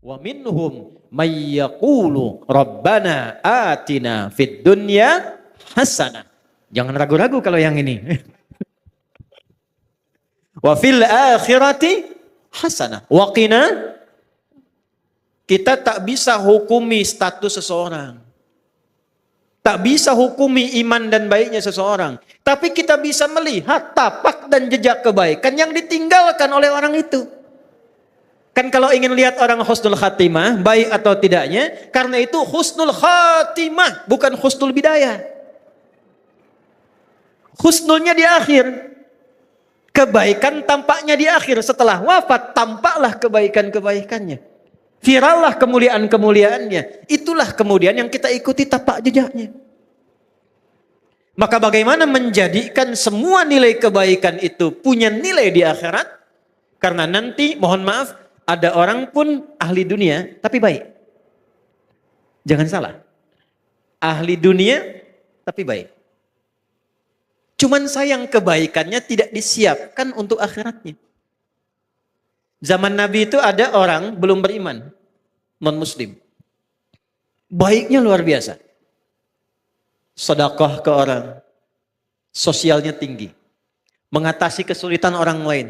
Wa minhum may yaqulu rabbana atina fid dunya hasanah. Jangan ragu-ragu kalau yang ini. Wa fil akhirati hasanah. Wa qina. Kita tak bisa hukumi status seseorang. Tak bisa hukumi iman dan baiknya seseorang. Tapi kita bisa melihat tapak dan jejak kebaikan yang ditinggalkan oleh orang itu. Kan kalau ingin lihat orang husnul khatimah, baik atau tidaknya, karena itu husnul khatimah, bukan husnul bidayah. Husnulnya di akhir. Kebaikan tampaknya di akhir. Setelah wafat, tampaklah kebaikan-kebaikannya. Virallah kemuliaan-kemuliaannya. Itulah kemudian yang kita ikuti tapak jejaknya. Maka bagaimana menjadikan semua nilai kebaikan itu punya nilai di akhirat? Karena nanti, mohon maaf, ada orang pun ahli dunia, tapi baik. Jangan salah. Ahli dunia, tapi baik. Cuman sayang kebaikannya tidak disiapkan untuk akhiratnya. Zaman Nabi itu ada orang belum beriman, non-muslim. Baiknya luar biasa. Sedekah ke orang. Sosialnya tinggi. Mengatasi kesulitan orang lain.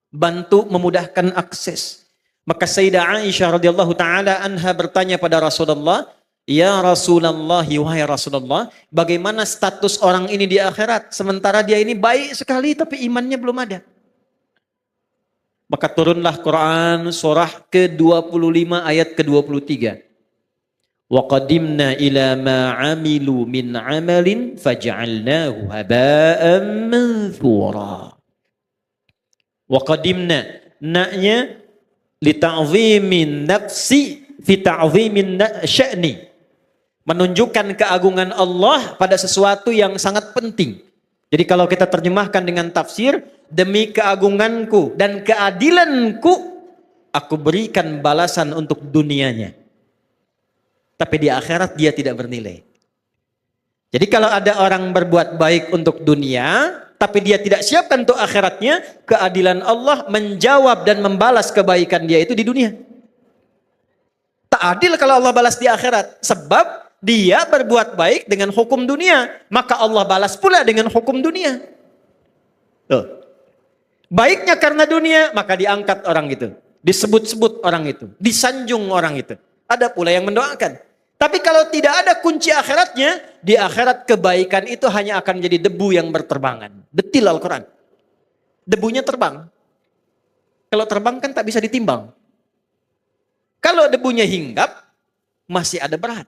Bantu memudahkan akses. Maka Sayyidah Aisyah radhiyallahu taala anha bertanya pada Rasulullah, "Ya Rasulullah, wahai Rasulullah, bagaimana status orang ini di akhirat sementara dia ini baik sekali tapi imannya belum ada?" Maka turunlah Quran surah ke-25 ayat ke-23. Wa qadimna ila ma 'amilu min 'amalin faj'alnahu haba'an manthura. Wa qadimna na'nya li ta'zimin nafsi fi ta'zimin sya'ni. Menunjukkan keagungan Allah pada sesuatu yang sangat penting. Jadi kalau kita terjemahkan dengan tafsir, demi keagunganku dan keadilanku, aku berikan balasan untuk dunianya. Tapi di akhirat dia tidak bernilai. Jadi kalau ada orang berbuat baik untuk dunia, tapi dia tidak siapkan untuk akhiratnya, keadilan Allah menjawab dan membalas kebaikan dia itu di dunia. Tak adil kalau Allah balas di akhirat. Sebab dia berbuat baik dengan hukum dunia. Maka Allah balas pula dengan hukum dunia. Tuh. Baiknya karena dunia, maka diangkat orang itu. Disebut-sebut orang itu. Disanjung orang itu. Ada pula yang mendoakan. Tapi kalau tidak ada kunci akhiratnya, di akhirat kebaikan itu hanya akan menjadi debu yang berterbangan. Detil Al-Quran. Debunya terbang. Kalau terbang kan tak bisa ditimbang. Kalau debunya hinggap, masih ada berat.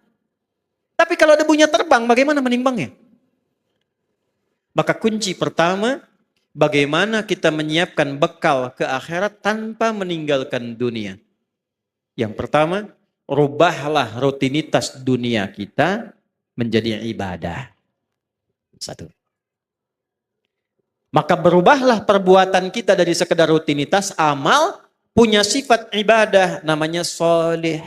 Tapi kalau debunya terbang, bagaimana menimbangnya? Maka kunci pertama, bagaimana kita menyiapkan bekal ke akhirat tanpa meninggalkan dunia. Yang pertama, rubahlah rutinitas dunia kita menjadi ibadah. Satu. Maka berubahlah perbuatan kita dari sekedar rutinitas amal, punya sifat ibadah, namanya soleh.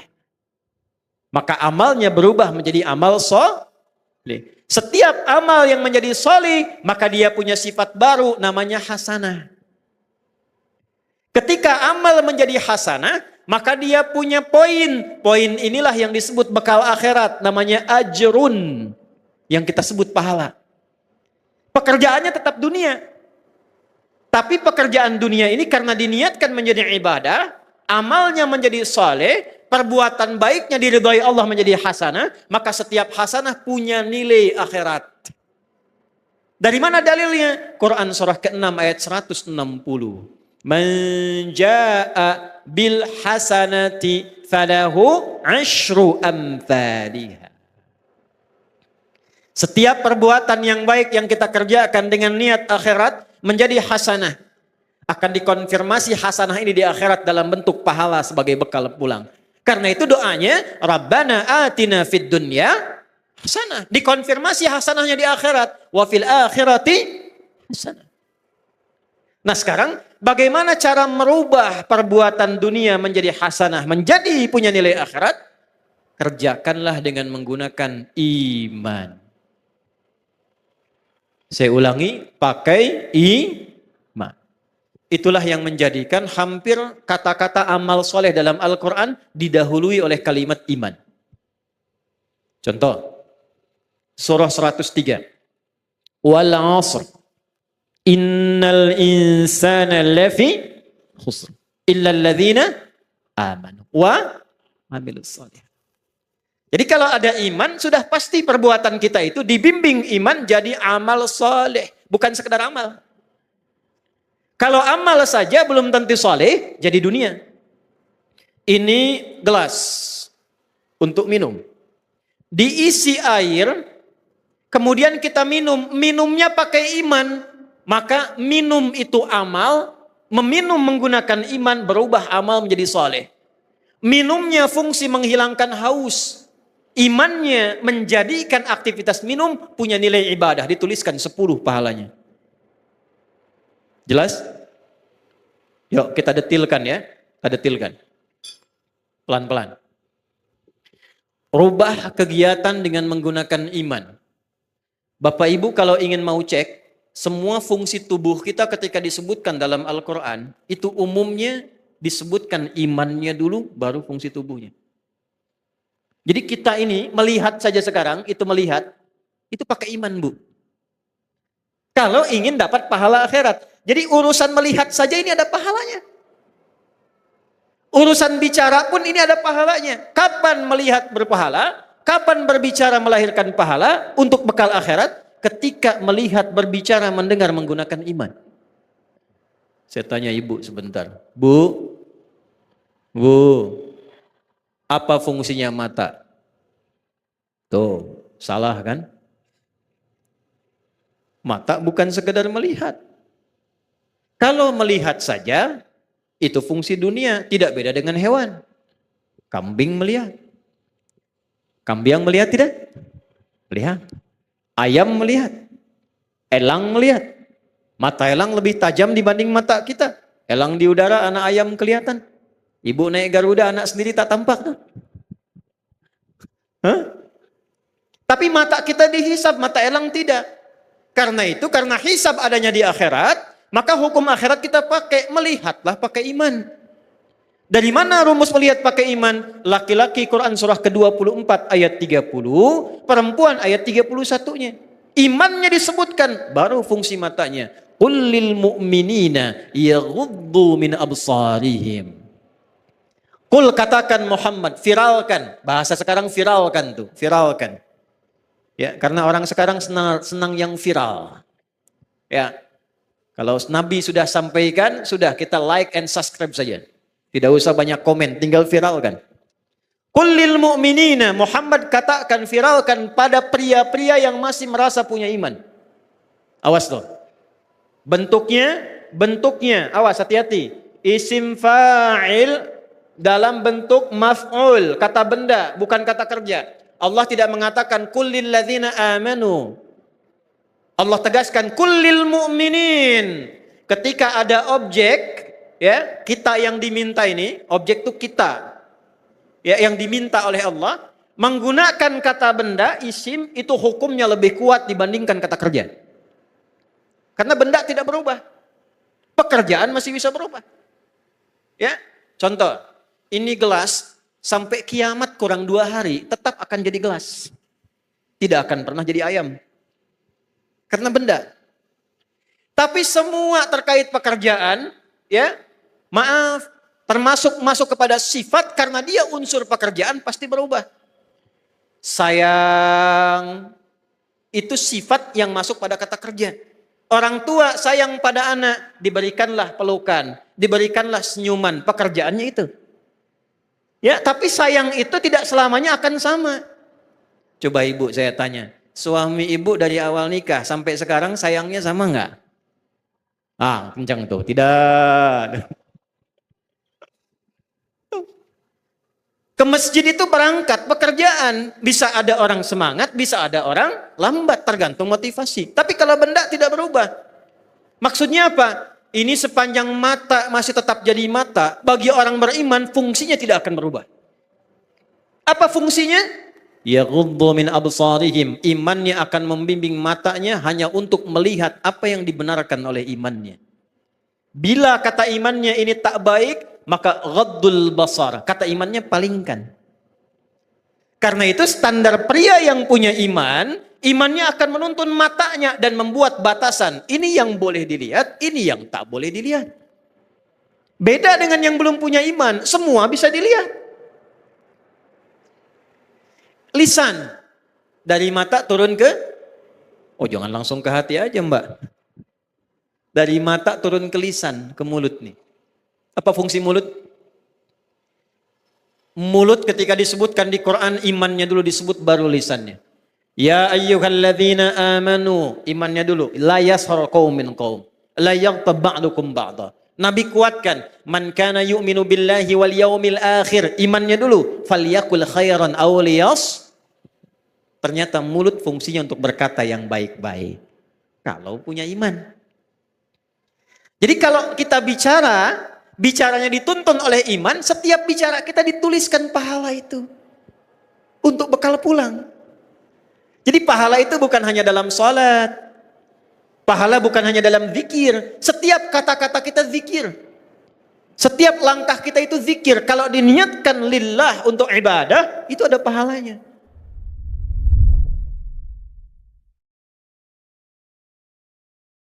Maka amalnya berubah menjadi amal soleh. Setiap amal yang menjadi soleh, maka dia punya sifat baru, namanya hasanah. Ketika amal menjadi hasanah, maka dia punya poin. Poin inilah yang disebut bekal akhirat, namanya ajrun. Yang kita sebut pahala. Pekerjaannya tetap dunia. Tapi pekerjaan dunia ini karena diniatkan menjadi ibadah, amalnya menjadi saleh, perbuatan baiknya diridhai Allah menjadi hasanah, maka setiap hasanah punya nilai akhirat. Dari mana dalilnya? Quran surah ke-6 ayat 160. Man jaa'a bil hasanati falahu 'asyru amthaliha. Setiap perbuatan yang baik yang kita kerjakan dengan niat akhirat menjadi hasanah. Akan dikonfirmasi hasanah ini di akhirat dalam bentuk pahala sebagai bekal pulang. Karena itu doanya, Rabbana atina fid dunya hasanah. Dikonfirmasi hasanahnya di akhirat. Wa fil akhirati hasanah. Nah sekarang, bagaimana cara merubah perbuatan dunia menjadi hasanah, menjadi punya nilai akhirat? Kerjakanlah dengan menggunakan iman. Saya ulangi, pakai iman. Itulah yang menjadikan hampir kata-kata amal soleh dalam Al-Quran didahului oleh kalimat iman. Contoh, surah 103. Wal 'asr. Innal insana lafi khusr. Illa alladhina amanu wa amilus soleh. Jadi kalau ada iman, sudah pasti perbuatan kita itu dibimbing iman jadi amal soleh. Bukan sekedar amal. Kalau amal saja belum tentu soleh, jadi dunia. Ini gelas untuk minum. Diisi air, kemudian kita minum. Minumnya pakai iman. Maka minum itu amal, meminum menggunakan iman berubah amal menjadi soleh. Minumnya fungsi menghilangkan haus. Imannya menjadikan aktivitas minum punya nilai ibadah. Dituliskan 10 pahalanya. Jelas? Yuk kita detilkan ya. Kita detilkan. Pelan-pelan. Rubah kegiatan dengan menggunakan iman. Bapak Ibu kalau ingin mau cek, semua fungsi tubuh kita ketika disebutkan dalam Al-Quran, itu umumnya disebutkan imannya dulu, baru fungsi tubuhnya. Jadi kita ini melihat saja sekarang, itu pakai iman Bu. Kalau ingin dapat pahala akhirat. Jadi urusan melihat saja ini ada pahalanya. Urusan bicara pun ini ada pahalanya. Kapan melihat berpahala? Kapan berbicara melahirkan pahala untuk bekal akhirat? Ketika melihat, berbicara, mendengar menggunakan iman. Saya tanya ibu sebentar. Bu, apa fungsinya mata? Tuh, salah kan? Mata bukan sekedar melihat. Kalau melihat saja, itu fungsi dunia, tidak beda dengan hewan. Kambing melihat. Kambing melihat tidak? Melihat. Ayam melihat. Elang melihat. Mata elang lebih tajam dibanding mata kita. Elang di udara, anak ayam kelihatan. Ibu naik Garuda, anak sendiri tak tampak. Hah? Tapi mata kita dihisab, mata elang tidak. Karena itu, karena hisab adanya di akhirat, maka hukum akhirat kita pakai, melihatlah pakai iman. Dari mana rumus melihat pakai iman? Laki-laki Quran surah ke-24 ayat 30, perempuan ayat 31-nya. Imannya disebutkan, baru fungsi matanya. Qul lil mu'minina yaghuddu min absarihim. Qul katakan Muhammad, viralkan. Bahasa sekarang viralkan tuh, viralkan. Ya, karena orang sekarang senang yang viral. Ya. Kalau Nabi sudah sampaikan, sudah kita like and subscribe saja. Tidak usah banyak komen, tinggal viralkan. Qul lil mu'minina, Muhammad katakan, viralkan pada pria-pria yang masih merasa punya iman. Awas loh. Bentuknya, awas hati-hati. Isim fa'il dalam bentuk maf'ul, kata benda, bukan kata kerja. Allah tidak mengatakan qul lil ladzina amanu. Allah tegaskan kullil mu'minin. Ketika ada objek, ya, kita yang diminta ini, objek itu kita. Ya, yang diminta oleh Allah, menggunakan kata benda, isim, itu hukumnya lebih kuat dibandingkan kata kerja. Karena benda tidak berubah. Pekerjaan masih bisa berubah. Ya, contoh, ini gelas sampai kiamat kurang 2 hari tetap akan jadi gelas. Tidak akan pernah jadi ayam. Karena benda. Tapi semua terkait pekerjaan, ya, maaf, termasuk masuk kepada sifat karena dia unsur pekerjaan pasti berubah. Sayang, itu sifat yang masuk pada kata kerja. Orang tua sayang pada anak, diberikanlah pelukan, diberikanlah senyuman, pekerjaannya itu. Ya, tapi sayang itu tidak selamanya akan sama. Coba ibu saya tanya. Suami ibu dari awal nikah sampai sekarang sayangnya sama enggak? Ah, kencang tuh. Tidak. Ke masjid itu berangkat pekerjaan. Bisa ada orang semangat, bisa ada orang lambat. Tergantung motivasi. Tapi kalau benda tidak berubah. Maksudnya apa? Ini sepanjang mata masih tetap jadi mata. Bagi orang beriman fungsinya tidak akan berubah. Apa fungsinya? Yaghuddu min absarihim, imannya akan membimbing matanya hanya untuk melihat apa yang dibenarkan oleh imannya. Bila kata imannya ini tak baik, maka ghaddul basar. Kata imannya palingkan. Karena itu standar pria yang punya iman, imannya akan menuntun matanya dan membuat batasan. Ini yang boleh dilihat, ini yang tak boleh dilihat. Beda dengan yang belum punya iman, semua bisa dilihat. Lisan, dari mata turun ke, oh jangan langsung ke hati aja mbak. Dari mata turun ke lisan, ke mulut nih. Apa fungsi mulut? Mulut ketika disebutkan di Quran, imannya dulu disebut baru lisannya. Ya ayyuhalladzina amanu, imannya dulu. La yashar qaumin qaum. La yaghtab ba'dukum ba'da. Nabi kuatkan, man kana yu'minu billahi wal yaumil akhir, imannya dulu. Falyakul khairan aw liyas. Ternyata mulut fungsinya untuk berkata yang baik-baik. Kalau punya iman. Jadi kalau kita bicaranya dituntun oleh iman, setiap bicara kita dituliskan pahala itu. Untuk bekal pulang. Jadi pahala itu bukan hanya dalam sholat. Pahala bukan hanya dalam zikir. Setiap kata-kata kita zikir. Setiap langkah kita itu zikir. Kalau diniatkan lillah untuk ibadah, itu ada pahalanya.